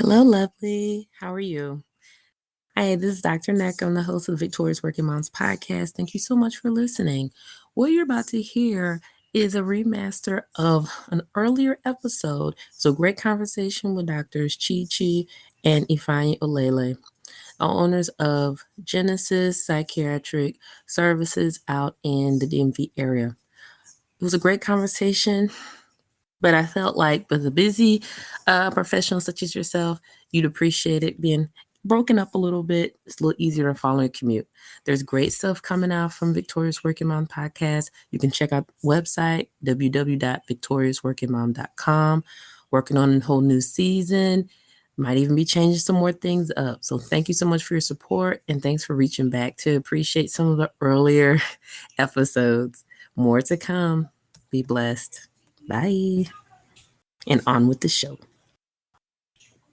Hello, lovely. How are you? Hi, this is Dr. Neck. I'm the host of the Victorious Working Moms podcast. Thank you so much for listening. What you're about to hear is a remaster of an earlier episode. It's a great conversation with Doctors Chi and Ifeanyi Olele, owners of Genesis Psychiatric Services out in the DMV area. It was a great conversation. But I felt like with a busy professional such as yourself, you'd appreciate it being broken up a little bit. It's a little easier to follow a commute. There's great stuff coming out from Victorious Working Mom podcast. You can check out the website, www.victoriousworkingmom.com. Working on a whole new season. Might even be changing some more things up. So thank you so much for your support, and thanks for reaching back to appreciate some of the earlier episodes. More to come. Be blessed. Bye. And on with the show.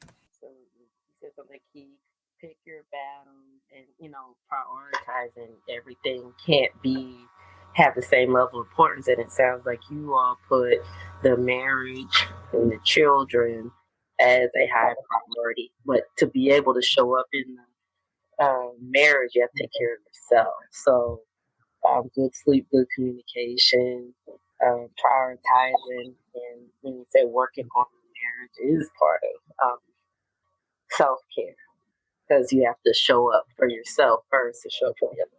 Absolutely. You said something key. Pick your battles, and prioritizing everything can't have the same level of importance. And it sounds like you all put the marriage and the children as a high priority. But to be able to show up in the marriage, you have to take care of yourself. So good sleep, good communication, prioritizing, and when you say working on the marriage is part of self-care, because you have to show up for yourself first to show up for the other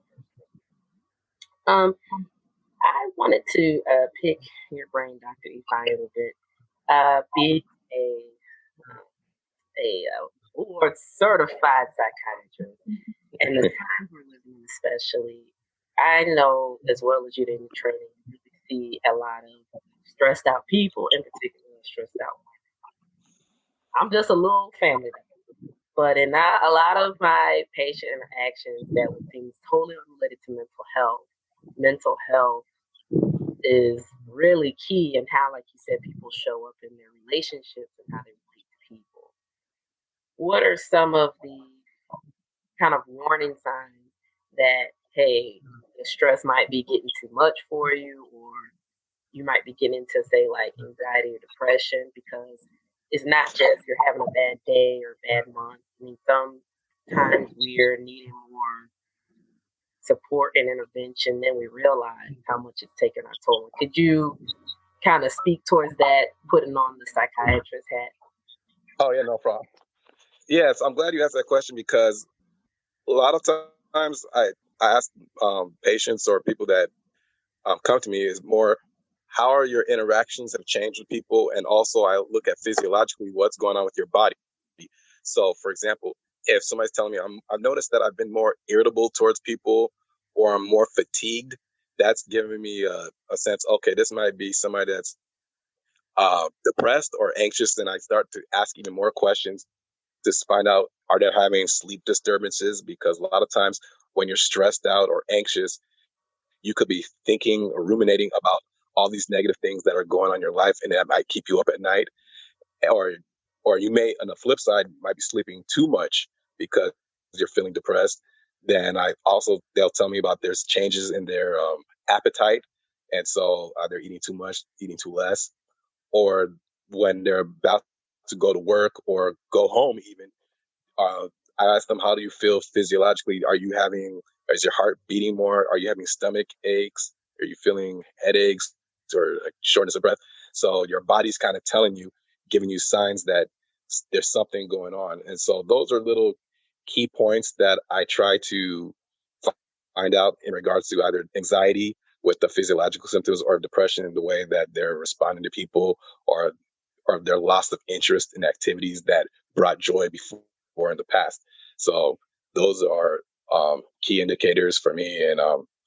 person. I wanted to pick your brain, Dr. Ifeanyi, a little bit. Being a board certified psychiatrist, and the times we're living in, especially, I know as well as you did in training, you see a lot of stressed out people, in particular stressed out women. I'm just a little family, but in a lot of my patient interactions that were things totally unrelated to mental health is really key in how, like you said, people show up in their relationships and how they relate to people. What are some of the kind of warning signs that, hey, the stress might be getting too much for you, or you might be getting into, say, like anxiety or depression? Because it's not just you're having a bad day or a bad month. I mean, sometimes we're needing more support and intervention than we realize how much it's taking our toll. Could you kind of speak towards that, putting on the psychiatrist hat? Oh, yeah, no problem. Yes, I'm glad you asked that question, because a lot of times I ask patients or people that come to me is more, how are your interactions have changed with people? And also I look at physiologically what's going on with your body. So, for example, if somebody's telling me I've noticed that I've been more irritable towards people, or I'm more fatigued, that's giving me a sense, okay, this might be somebody that's depressed or anxious. And I start to ask even more questions to find out, are they having sleep disturbances? Because a lot of times when you're stressed out or anxious, you could be thinking or ruminating about all these negative things that are going on in your life, and that might keep you up at night. Or you may, on the flip side, might be sleeping too much because you're feeling depressed. Then they'll tell me about there's changes in their appetite. And so they're eating too much, eating too less. Or when they're about to go to work or go home even, I ask them, how do you feel physiologically? Is your heart beating more? Are you having stomach aches? Are you feeling headaches or like shortness of breath? So your body's kind of telling you, giving you signs that there's something going on. And so those are little key points that I try to find out in regards to either anxiety with the physiological symptoms, or depression in the way that they're responding to people, or their loss of interest in activities that brought joy before in the past. So those are key indicators for me in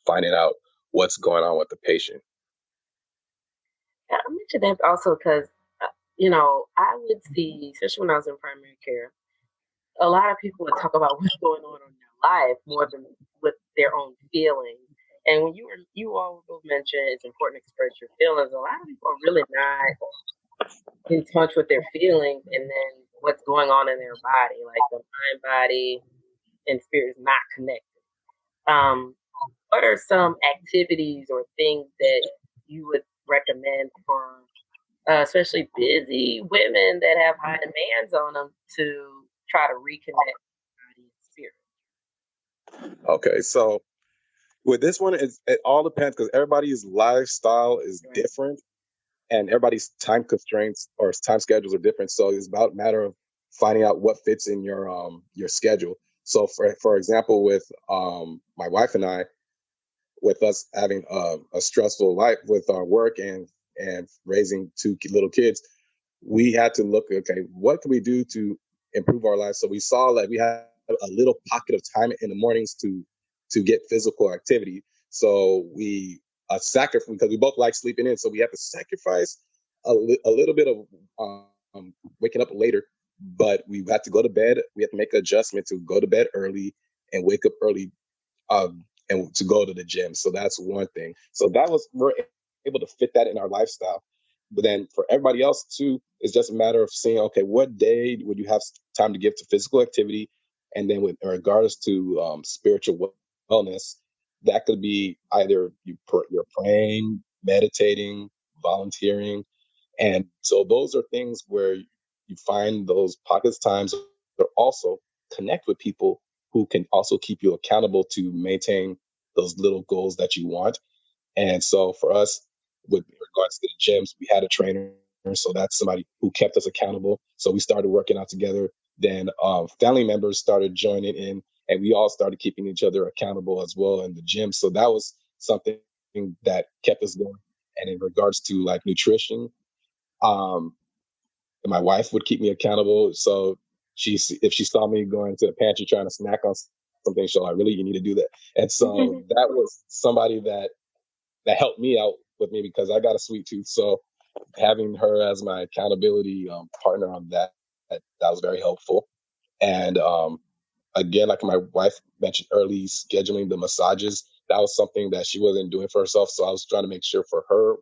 finding out what's going on with the patient. I mentioned that also because, I would see, especially when I was in primary care, a lot of people would talk about what's going on in their life more than with their own feelings. And when you all mentioned it's important to express your feelings, a lot of people are really not in touch with their feelings, and then what's going on in their body, like the mind, body, and spirit is not connected. What are some activities or things that you would recommend for especially busy women that have high demands on them to try to reconnect body and spirit? Okay, so with this one, it all depends because everybody's lifestyle is different, and everybody's time constraints or time schedules are different. So it's about a matter of finding out what fits in your schedule. So for example, with my wife and I, with us having a stressful life with our work and raising two little kids, we had to look, okay, what can we do to improve our lives? So we saw that we had a little pocket of time in the mornings to get physical activity. So we sacrifice, because we both like sleeping in, so we have to sacrifice a little bit of waking up later, but we had to go to bed. We had to make an adjustment to go to bed early and wake up early, and to go to the gym. So that's one thing. So we're able to fit that in our lifestyle. But then for everybody else too, it's just a matter of seeing, okay, what day would you have time to give to physical activity? And then with regards to spiritual wellness, that could be either you're praying, meditating, volunteering. And so those are things where you find those pockets times, but also connect with people who can also keep you accountable to maintain those little goals that you want. And so for us, with regards to the gyms, we had a trainer. So that's somebody who kept us accountable. So we started working out together. Then family members started joining in, and we all started keeping each other accountable as well in the gym. So that was something that kept us going. And in regards to like nutrition, um, my wife would keep me accountable. So if she saw me going to the pantry trying to snack on something, she'll like, really, you need to do that. And so that was somebody that helped me out with me because I got a sweet tooth. So having her as my accountability partner on that was very helpful. And again, like my wife mentioned early, scheduling the massages, that was something that she wasn't doing for herself. So I was trying to make sure for her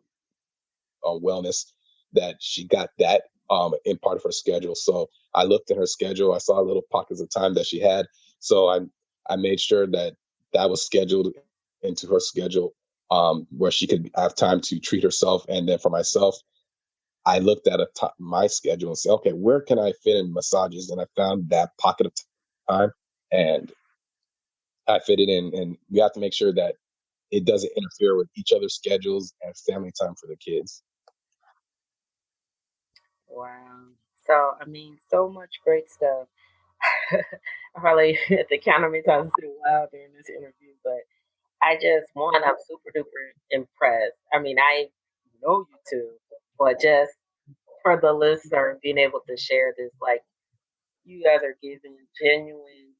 wellness that she got that in part of her schedule. So I looked at her schedule. I saw little pockets of time that she had. So I made sure that that was scheduled into her schedule, where she could have time to treat herself. And then for myself, I looked at my schedule and said, okay, where can I fit in massages? And I found that pocket of time, and I fit it in. And we have to make sure that it doesn't interfere with each other's schedules and family time for the kids. Wow. So, I mean, so much great stuff. I probably at the count how many times I said wow during this interview, but I'm super duper impressed. I mean, I know you two, but just for the listener, being able to share this, like, you guys are giving genuine,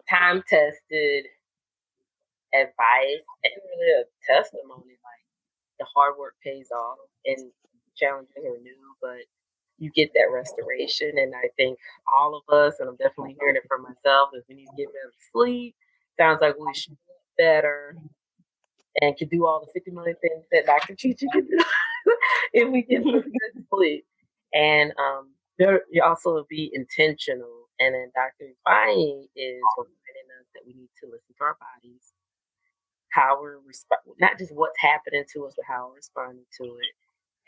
time tested advice and really a testimony. Like, the hard work pays off and challenges are new, but you get that restoration. And I think all of us, and I'm definitely hearing it from myself, if we need to get better sleep, sounds like we should eat better and can do all the 50 million things that Dr. Chicha can do if we get some good sleep. And there you also be intentional. And then Dr. Ifeanyi is reminding us that we need to listen to our bodies, how we're not just what's happening to us, but how we're responding to it.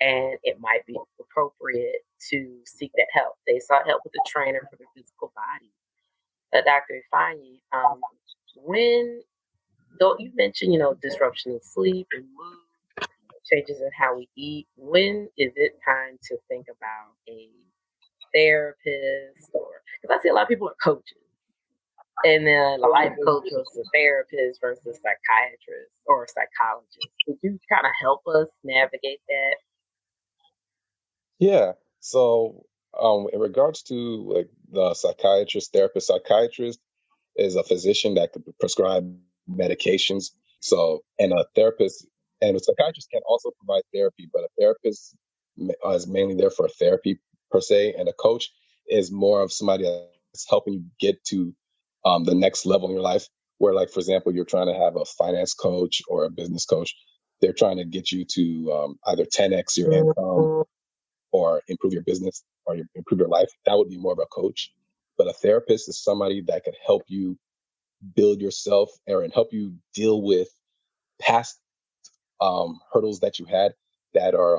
And it might be appropriate to seek that help. They sought help with a trainer for their physical body. Dr. Ifeanyi, when though you mentioned, disruption in sleep and mood, changes in how we eat, when is it time to think about a therapist? Or because I see a lot of people are coaches, and then a life coach versus a therapist versus a psychiatrist or a psychologist. Could you kind of help us navigate that? Yeah. So, in regards to like the psychiatrist is a physician that could prescribe medications. So, and a therapist and a psychiatrist can also provide therapy, but a therapist is mainly there for therapy per se, and a coach is more of somebody that's helping you get to the next level in your life. Where, like, for example, you're trying to have a finance coach or a business coach, they're trying to get you to either 10x your income or improve your business or improve your life. That would be more of a coach. But a therapist is somebody that could help you build yourself and help you deal with past hurdles that you had that are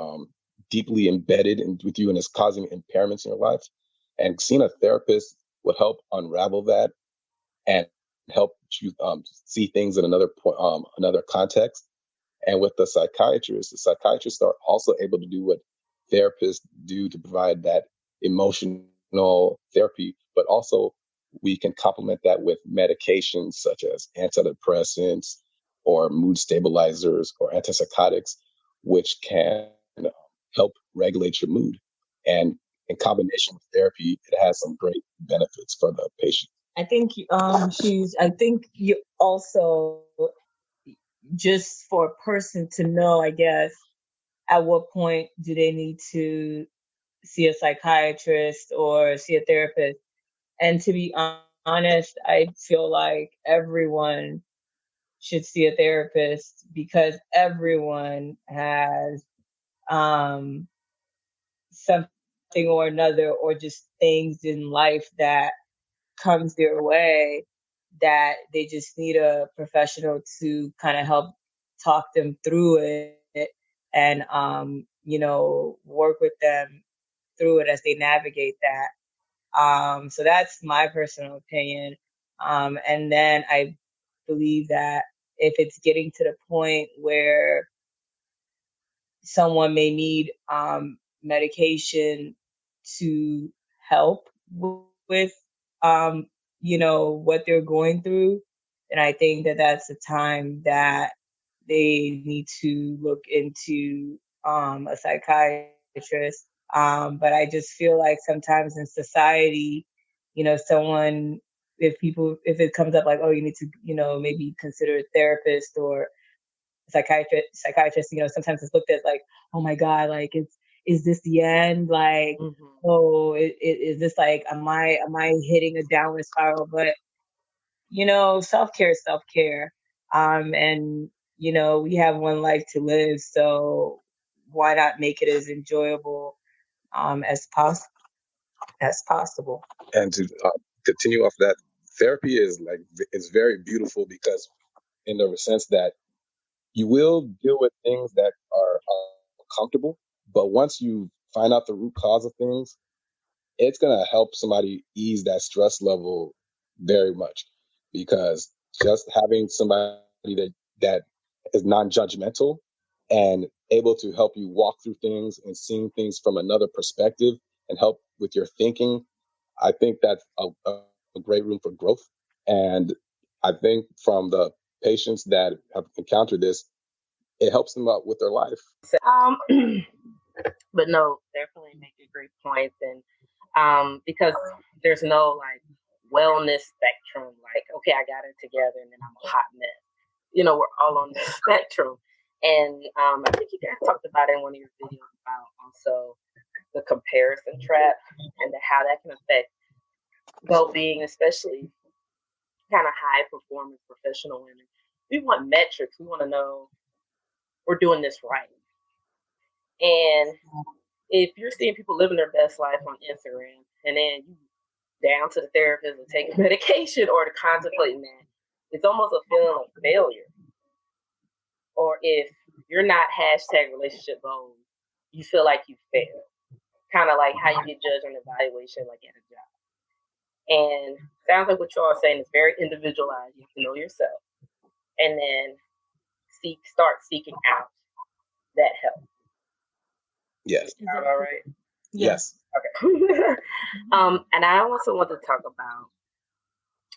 deeply embedded with you and is causing impairments in your life. And seeing a therapist would help unravel that and help you see things in another another context. And with the psychiatrists are also able to do what therapists do to provide that emotional therapy, but also we can complement that with medications such as antidepressants or mood stabilizers or antipsychotics, which can help regulate your mood. And in combination with therapy, it has some great benefits for the patient. I think I think you also, just for a person to know, I guess, at what point do they need to see a psychiatrist or see a therapist. And to be honest, I feel like everyone should see a therapist because everyone has something or another, or just things in life that comes their way that they just need a professional to kind of help talk them through it and work with them through it as they navigate that. So that's my personal opinion. And then I believe that if it's getting to the point where someone may need medication to help with what they're going through, then I think that that's the time that they need to look into a psychiatrist. But I just feel like sometimes in society, someone, if it comes up like, oh, you need to, maybe consider a therapist or psychiatrist, sometimes it's looked at like, oh my God, like is this the end? Like, oh, is this like, am I hitting a downward spiral? But, self-care is self-care. And, we have one life to live. So why not make it as enjoyable as possible? And to continue off that, therapy is very beautiful because in the sense that you will deal with things that are uncomfortable, but once you find out the root cause of things, it's going to help somebody ease that stress level very much, because just having somebody that is non-judgmental and able to help you walk through things and seeing things from another perspective and help with your thinking, I think that's a great room for growth. And I think from the patients that have encountered this, it helps them out with their life. But no, definitely make a great point. And because there's no like wellness spectrum, like, okay, I got it together and then I'm a hot mess. We're all on the spectrum. And I think you guys talked about it in one of your videos about also the comparison trap and how that can affect well-being, especially kind of high performance professional women. We want metrics. We want to know we're doing this right. And if you're seeing people living their best life on Instagram and then you down to the therapist and taking medication or to contemplating that, it's almost a feeling of failure. Or if you're not #relationship goals, you feel like you failed. Kind of like how you get judged on evaluation, like at a job. And sounds like what you all are saying is very individualized. You have to know yourself, and then start seeking out that help. Yes. Is that all right? Yes. Okay. And I also want to talk about,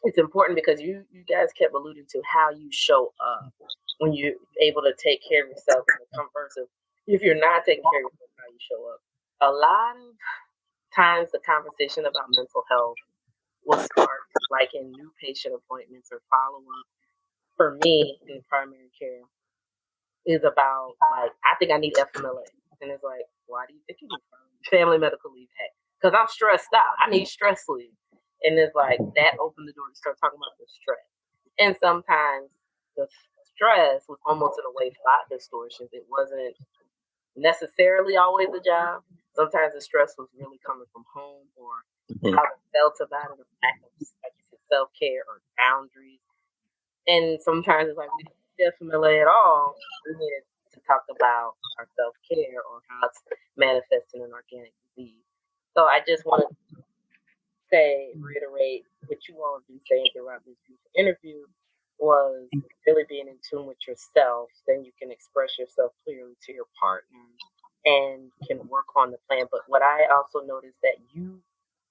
it's important because you guys kept alluding to how you show up when you're able to take care of yourself and the converse of if you're not taking care of yourself, how you show up. A lot of times the conversation about mental health will start like in new patient appointments or follow-up. For me in primary care is about like, I think I need FMLA. And it's like, why do you think you need Family Medical Leave Act? Because I'm stressed out. I need stress leave. And it's like, that opened the door to start talking about the stress. And sometimes the stress was almost in a way thought distortions. It wasn't necessarily always a job. Sometimes the stress was really coming from home or how I felt about it, or lack of self-care or boundaries. And sometimes it's like, we didn't FMLA at all. We needed to talked about our self-care or how it's manifesting an organic disease. So I just want to reiterate what you all have been saying throughout this interview was really being in tune with yourself. Then you can express yourself clearly to your partner and can work on the plan. But what I also noticed that you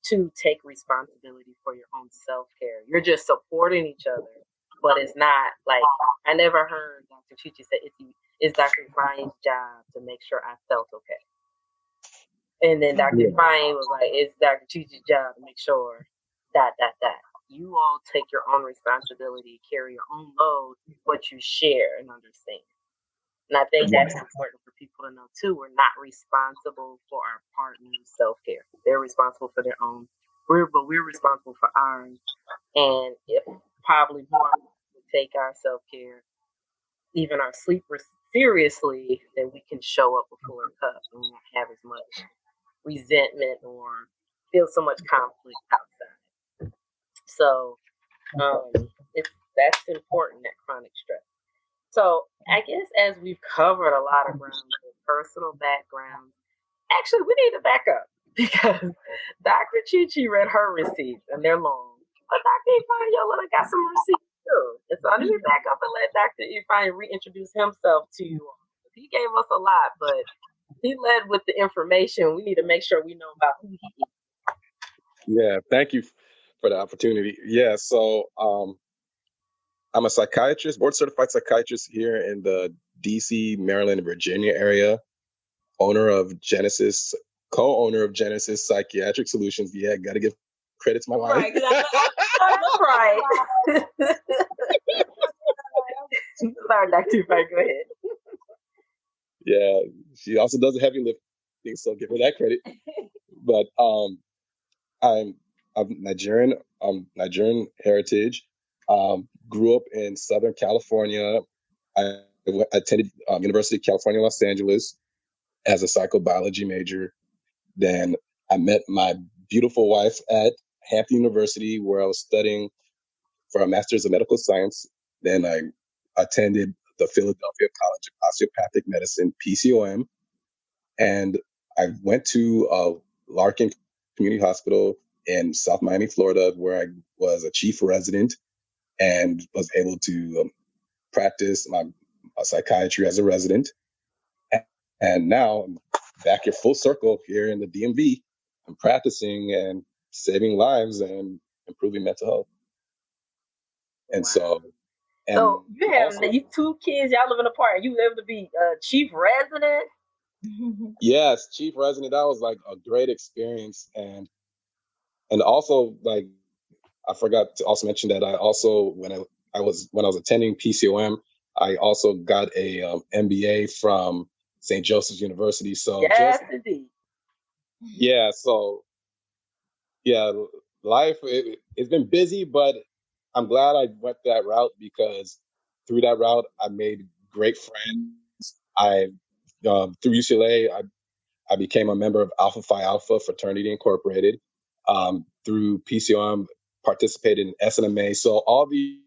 two take responsibility for your own self-care. You're just supporting each other, but it's not like, I never heard Dr. Chichi say it's Dr. Ifeanyi's job to make sure I felt okay. And then Dr. Ifeanyi was like, it's Dr. Chichi's job to make sure that. You all take your own responsibility, carry your own load, but you share and understand. And I think that's important for people to know too. We're not responsible for our partner's self-care. They're responsible for their own. But we're responsible for ours. And if probably more we take our self-care, even our sleep seriously, then we can show up with fuller cup and we won't have as much resentment or feel so much conflict outside. So that's important, that chronic stress. So I guess as we've covered a lot of ground, personal backgrounds, actually we need to back up because Dr. Chichi read her receipts and they're long. But Dr. Ifeanyi Olele got some receipts too. And so let me back up and let Dr. Ifeanyi reintroduce himself to you all. He gave us a lot, but he led with the information. We need to make sure we know about who he is. Yeah, thank you for the opportunity. Yeah, so I'm a psychiatrist, board certified psychiatrist here in the DC, Maryland, and Virginia area. Co-owner of Genesis Psychiatric Solutions. Yeah, got to give credit to my wife. Right, that's right. Sorry, Dr. Ifeanyi, go ahead. Yeah, she also does the heavy lifting, so give her that credit. But I'm Nigerian. I'm Nigerian heritage. Grew up in Southern California. I attended University of California, Los Angeles as a psychobiology major. Then I met my beautiful wife at Hampton University, where I was studying for a master's of medical science. Then I attended the Philadelphia College of Osteopathic Medicine, PCOM. And I went to Larkin Community Hospital in South Miami, Florida, where I was a chief resident and was able to practice my psychiatry as a resident. And now I'm back here full circle here in the DMV. I'm practicing and saving lives and improving mental health. And wow. So you have these two kids, y'all living apart. You live to be chief resident? Yes, chief resident. That was like a great experience. And also, like, I forgot to also mention that I also, when I was attending PCOM, I also got a MBA from St. Joseph's University. So yes, indeed. Yeah, so yeah, life it's been busy, but I'm glad I went that route because through that route I made great friends. I through UCLA I became a member of Alpha Phi Alpha Fraternity Incorporated. Through PCOM, participated in SNMA. So all these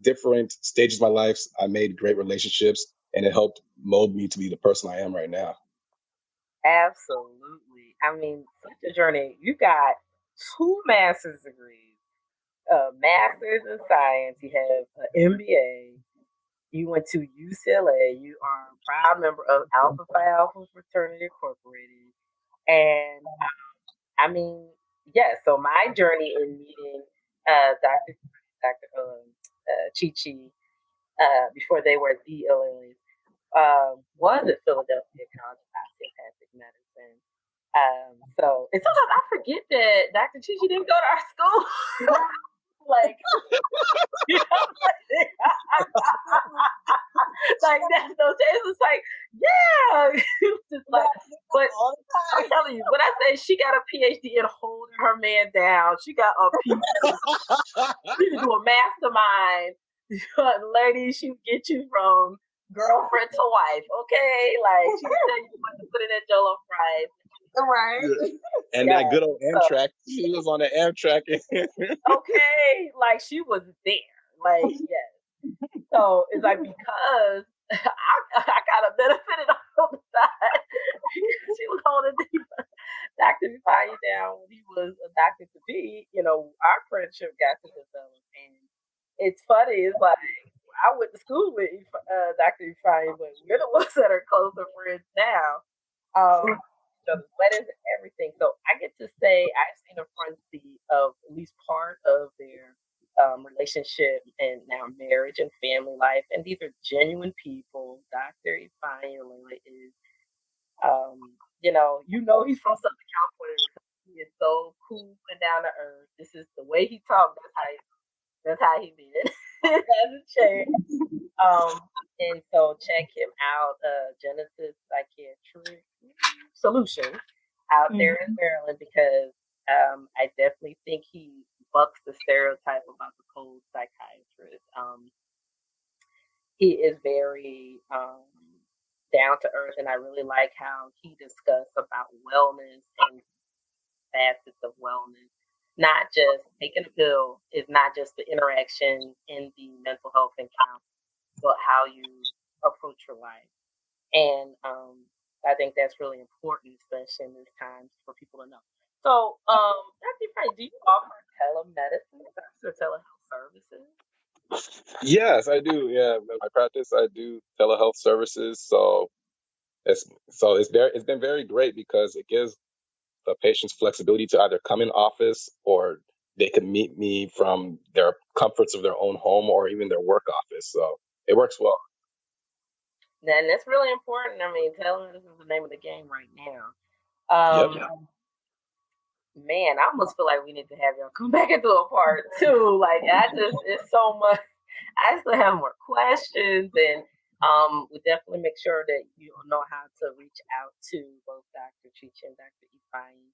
different stages of my life, I made great relationships, and it helped mold me to be the person I am right now. Absolutely. I mean, such a journey. You got 2 master's degrees, a master's in science. You have an MBA. You went to UCLA. You are a proud member of Alpha Phi Alpha Fraternity Incorporated. And I mean, yeah, so my journey in meeting Dr. Chichi before they were the Olele was at Philadelphia College of Osteopathic Medicine. So, and sometimes I forget that Dr. Chichi didn't go to our school. Like, you know, like that's those days. It's like, yeah, just like, but I'm telling you, when I say she got a PhD in holding her man down, she got a PhD. She can do a mastermind. Ladies, she get you from girlfriend to wife, okay? Like she can tell you what to put in that jollof rice. Right. And that good old Amtrak. She was on the Amtrak. Okay, like she was there. Like, yes. So it's like because I got a bit Dr. to be, our friendship got to develop. And it's funny, it's like I went to school with Dr. Ifeanyi, but we're the ones that are closer friends now. Each other's weddings and everything. So I get to say I've seen a front seat of at least part of their relationship and now marriage and family life. And these are genuine people. Dr. Ifeanyi Olele is, he's from Southern California because he is so cool and down to earth. This is the way he talks. That's how he did. It hasn't changed. And so check him out, Genesis Psychiatric Solutions out there in Maryland, because I definitely think he bucks the stereotype about the cold psychiatrist. He is very down to earth, and I really like how he discussed about wellness and facets of wellness. Not just taking a pill is not just the interaction in the mental health encounter, but how you approach your life. And I think that's really important, especially in these times, for people to know. So, Dr. Frank, do you offer telemedicine or telehealth services? Yes, I do. Yeah, in my practice, I do telehealth services. So it's been very great because it gives the patient's flexibility to either come in office, or they could meet me from their comforts of their own home or even their work office. So it works well. And that's really important. I mean, telemedicine is the name of the game right now. Yep. Man, I almost feel like we need to have y'all come back and do a part two. Like, it's so much. I still have more questions, and we definitely make sure that you know how to reach out to both Dr. Chicha and Dr. Ifeanyi.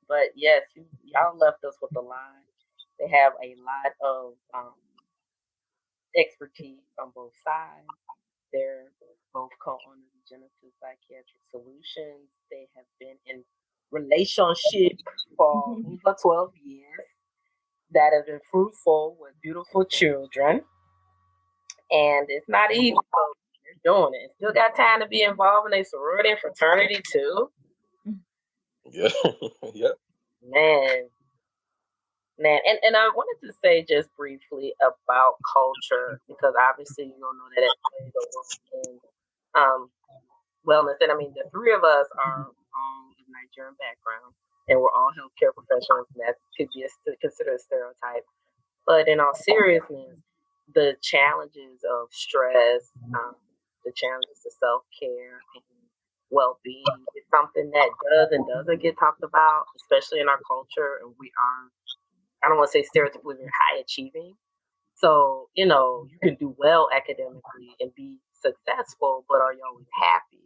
But yes, y'all left us with a lot. They have a lot of expertise on both sides. They're both co-owners of Genesis Psychiatric Solutions. They have been in relationship for over 12 years that have been fruitful with beautiful children. And it's not easy, but they're doing it. Still got time to be involved in a sorority and fraternity too. Yeah. Yep. Man. And I wanted to say just briefly about culture, because obviously you don't know that it plays a role in wellness. And I mean, the three of us are of Nigerian background, and we're all healthcare professionals, and that could be considered a stereotype. But in all seriousness, the challenges of stress, the challenges of self-care and well-being is something that does and doesn't get talked about, especially in our culture. And we are, I don't want to say stereotypically, we're high achieving. So, you can do well academically and be successful, but are you always happy?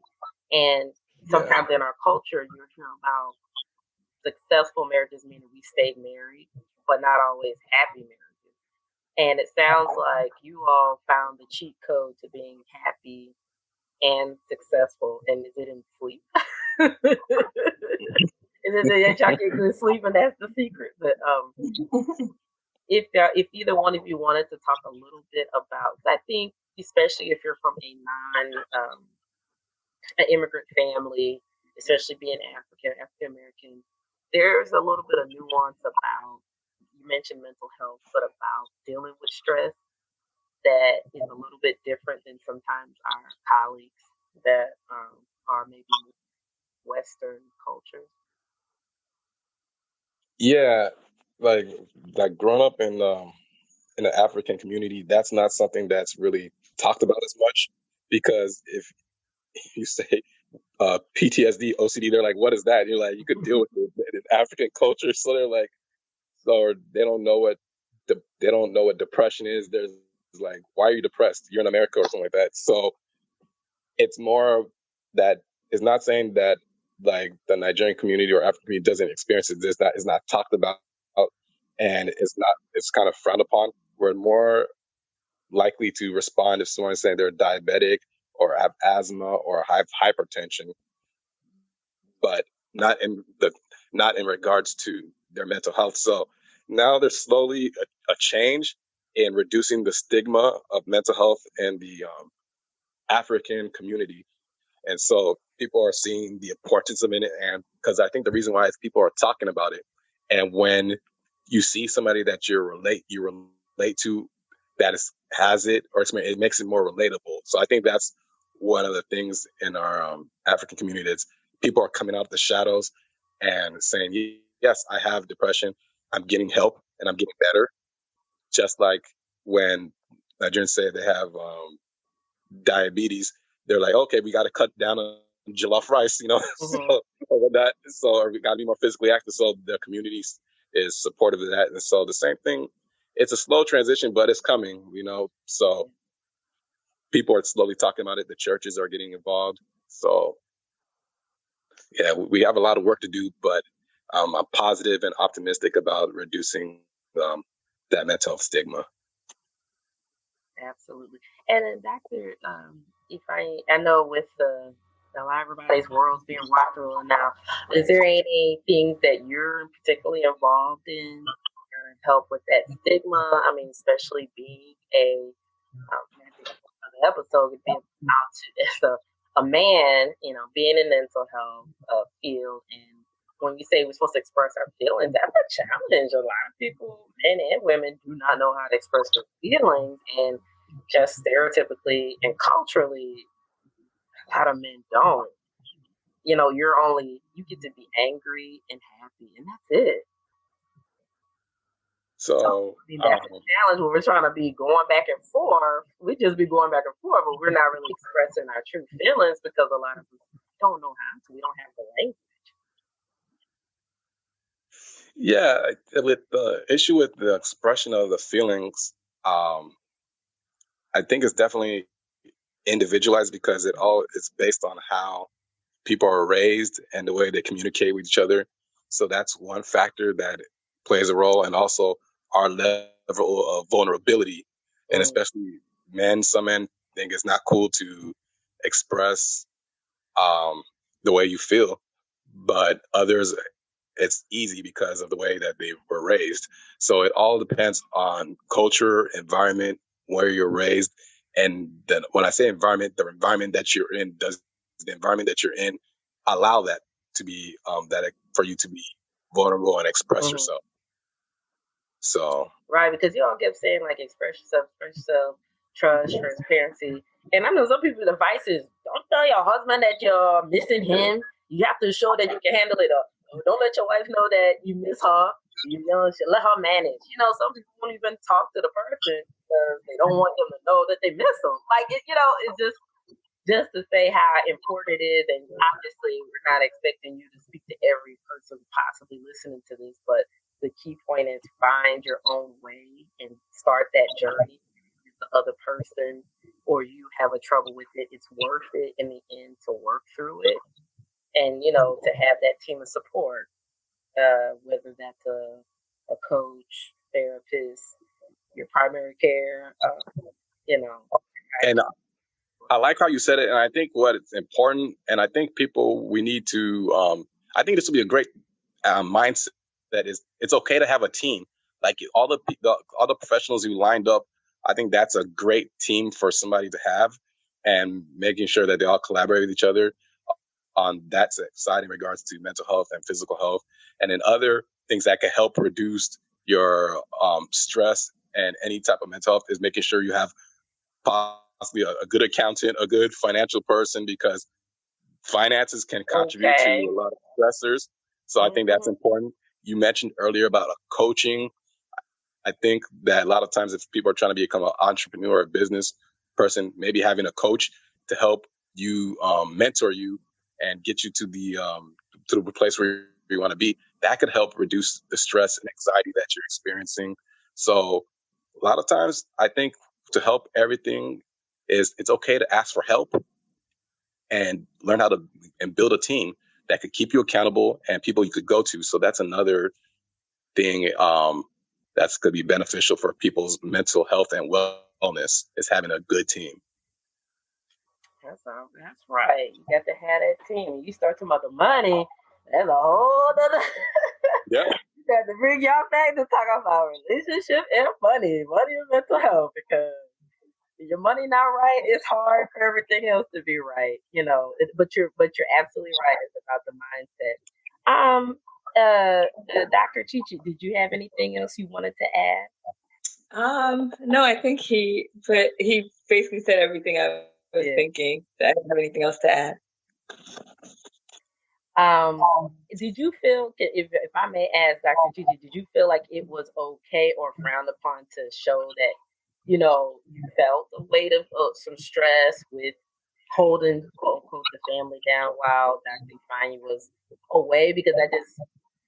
And sometimes in our culture, you're hearing about successful marriages, meaning we stay married, but not always happy marriages. And it sounds like you all found the cheat code to being happy and successful. And is it in sleep? Is it that y'all get good sleep and that's the secret? But if either one of you wanted to talk a little bit about, I think especially if you're from a an immigrant family, especially being African American, there's a little bit of nuance about, you mentioned mental health, but about dealing with stress that is a little bit different than sometimes our colleagues that are maybe Western cultures. Yeah, like growing up in the African community, that's not something that's really talked about as much, because if you say PTSD, OCD, they're like, what is that? And you're like, you could deal with it in African culture. So they're like, or they don't know what depression is. There's like, why are you depressed? You're in America or something like that. So it's more that, it's not saying that like the Nigerian community or African community doesn't experience it. It's not talked about, and it's kind of frowned upon. We're more likely to respond if someone's saying they're diabetic or have asthma or have hypertension, but not in regards to their mental health. So now there's slowly a change in reducing the stigma of mental health in the African community. And so people are seeing the importance of it, and because I think the reason why is people are talking about it, and when you see somebody that you relate to that has it, or it makes it more relatable. So I think that's one of the things in our African community is people are coming out of the shadows and saying, yes, I have depression. I'm getting help and I'm getting better. Just like when Nigerians say they have diabetes, they're like, okay, we got to cut down on jollof rice, so we got to be more physically active. So the community is supportive of that. And so the same thing, it's a slow transition, but it's coming, so people are slowly talking about it. The churches are getting involved. So yeah, we have a lot of work to do, but I'm positive and optimistic about reducing that mental health stigma. Absolutely. And then Dr. I know with a lot of everybody's world's being rocked around now, is there any things that you're particularly involved in to help with that stigma? I mean, especially being an episode would be about as a man, being in mental health field, and when you say we're supposed to express our feelings, that's a challenge. A lot of people, men and women, do not know how to express their feelings, and just stereotypically and culturally, a lot of men don't. You get to be angry and happy, and that's it. So that's a challenge when we're trying to be going back and forth. We just be going back and forth, but we're not really expressing our true feelings because a lot of people don't know how to. We don't have the language. Yeah, with the issue with the expression of the feelings, I think it's definitely individualized because it's based on how people are raised and the way they communicate with each other. So that's one factor that plays a role, and also our level of vulnerability, and especially men. Some men think it's not cool to express the way you feel, but others, it's easy because of the way that they were raised. So it all depends on culture, environment, where you're raised. And then when I say environment, the environment that you're in, does the environment that you're in allow that to be, for you to be vulnerable and express yourself? So. Right, because you all kept saying like express yourself, trust, transparency. And I know some people's advice is don't tell your husband that you're missing him. You have to show that you can handle it. Don't let your wife know that you miss her. Let her manage. Some people won't even talk to the person because they don't want them to know that they miss them. Like, it's just to say how important it is. And obviously, we're not expecting you to speak to every person possibly listening to this, but the key point is find your own way and start that journey with the other person, or you have a trouble with it. It's worth it in the end to work through it. And, to have that team of support, whether that's a coach, therapist, your primary care, And I like how you said it. And I think what it's important, and I think we need to, I think this will be a great mindset. That is, it's okay to have a team. Like all the professionals you lined up, I think that's a great team for somebody to have, and making sure that they all collaborate with each other on that side in regards to mental health and physical health. And then other things that can help reduce your stress and any type of mental health is making sure you have possibly a good accountant, a good financial person, because finances can contribute to a lot of stressors. So I think that's important. You mentioned earlier about coaching. I think that a lot of times if people are trying to become an entrepreneur or a business person, maybe having a coach to help you mentor you and get you to the place where you want to be, that could help reduce the stress and anxiety that you're experiencing. So a lot of times I think to help everything is it's okay to ask for help and learn how to and build a team that could keep you accountable and people you could go to. So that's another thing that's going to be beneficial for people's mental health and wellness, is having a good team. That's right. You got to have that team. You start talking about the money, that's a whole other. Yeah. You got to bring y'all back to talk about relationship and money and mental health, because your money not right, it's hard for everything else to be right. But you're absolutely right. It's about the mindset. Dr. Chichi, did you have anything else you wanted to add? No, I think he basically said everything I was thinking. So I don't have anything else to add. Did you feel, if I may ask, Dr. Chichi, did you feel like it was okay or frowned upon to show that, you felt the weight of some stress with holding, quote unquote, the family down while Dr. Ifeanyi was away? Because I just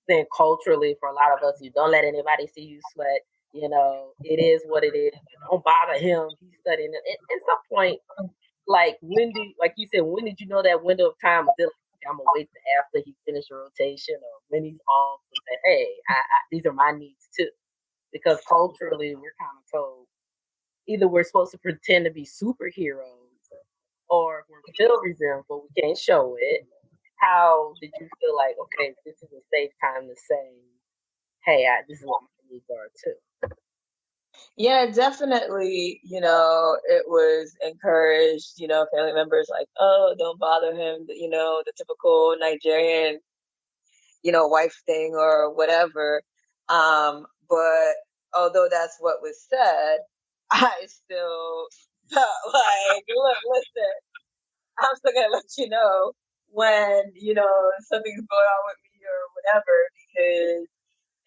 think culturally, for a lot of us, you don't let anybody see you sweat. It is what it is. Don't bother him. He's studying. At some point, like like you said, when did you know that window of time was I'm gonna wait till after he finished the rotation or when he's off and say, hey, these are my needs too. Because culturally, we're kind of told either we're supposed to pretend to be superheroes or we're still resentful, we can't show it. How did you feel like, okay, this is a safe time to say, hey, this is what my needs are too? Yeah, definitely, it was encouraged, family members like, oh, don't bother him, the typical Nigerian, wife thing or whatever. But although that's what was said, I still felt like, look, listen, I'm still gonna let you know when, something's going on with me or whatever, because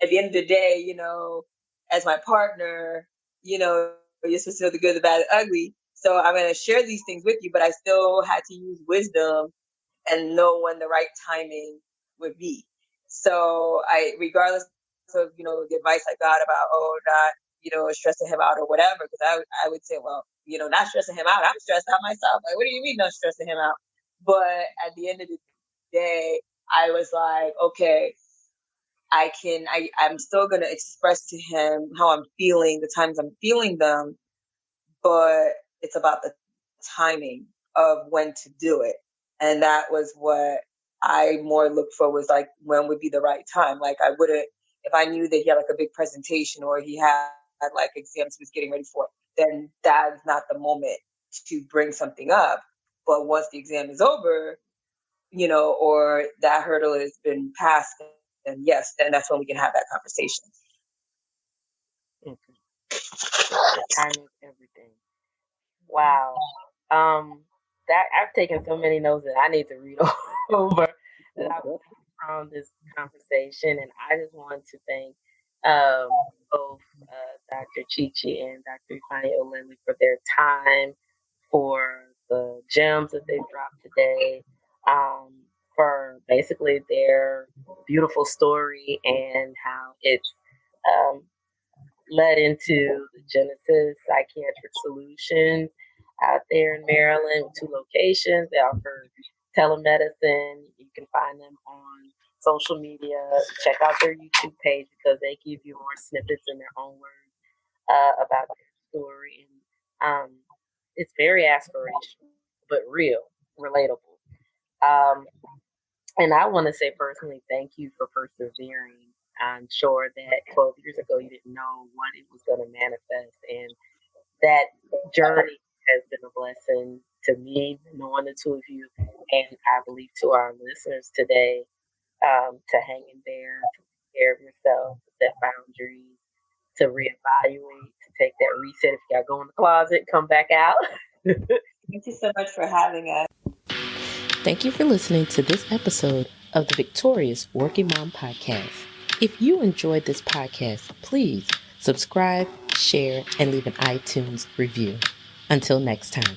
at the end of the day, as my partner, you're supposed to know the good, the bad, the ugly. So I'm going to share these things with you, but I still had to use wisdom and know when the right timing would be. So regardless of, the advice I got about, not, stressing him out or whatever, because I would say, well, not stressing him out. I'm stressed out myself. Like, what do you mean not stressing him out? But at the end of the day, I was like, okay, I'm still going to express to him how I'm feeling, the times I'm feeling them, but it's about the timing of when to do it. And that was what I more looked for, was like, when would be the right time? Like, I wouldn't, if I knew that he had like a big presentation or he had like exams he was getting ready for, then that's not the moment to bring something up. But once the exam is over, or that hurdle has been passed, then yes, then that's when we can have that conversation. Time is everything. Wow. That I've taken so many notes that I need to read over that I've from this conversation, and I just want to thank both Dr. Chichi and Dr. Ifeanyi Olele for their time, for the gems that they've dropped today, for basically their beautiful story and how it's led into the Genesis Psychiatric Solutions out there in Maryland, 2 locations. They offer telemedicine. You can find them on social media. Check out their YouTube page because they give you more snippets in their own words about their story. And it's very aspirational, but real, relatable. And I want to say personally, thank you for persevering. I'm sure that 12 years ago, you didn't know what it was going to manifest. And that journey has been a blessing to me, knowing the 2 of you, and I believe to our listeners today, to hang in there, to take care of yourself, to set boundaries, to reevaluate, to take that reset. If you got to go in the closet, come back out. Thank you so much for having us. Thank you for listening to this episode of the Victorious Working Mom Podcast. If you enjoyed this podcast, please subscribe, share, and leave an iTunes review. Until next time.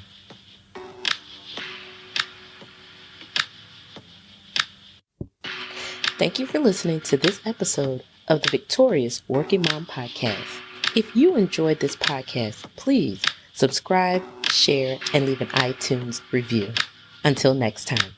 Thank you for listening to this episode of the Victorious Working Mom Podcast. If you enjoyed this podcast, please subscribe, share, and leave an iTunes review. Until next time.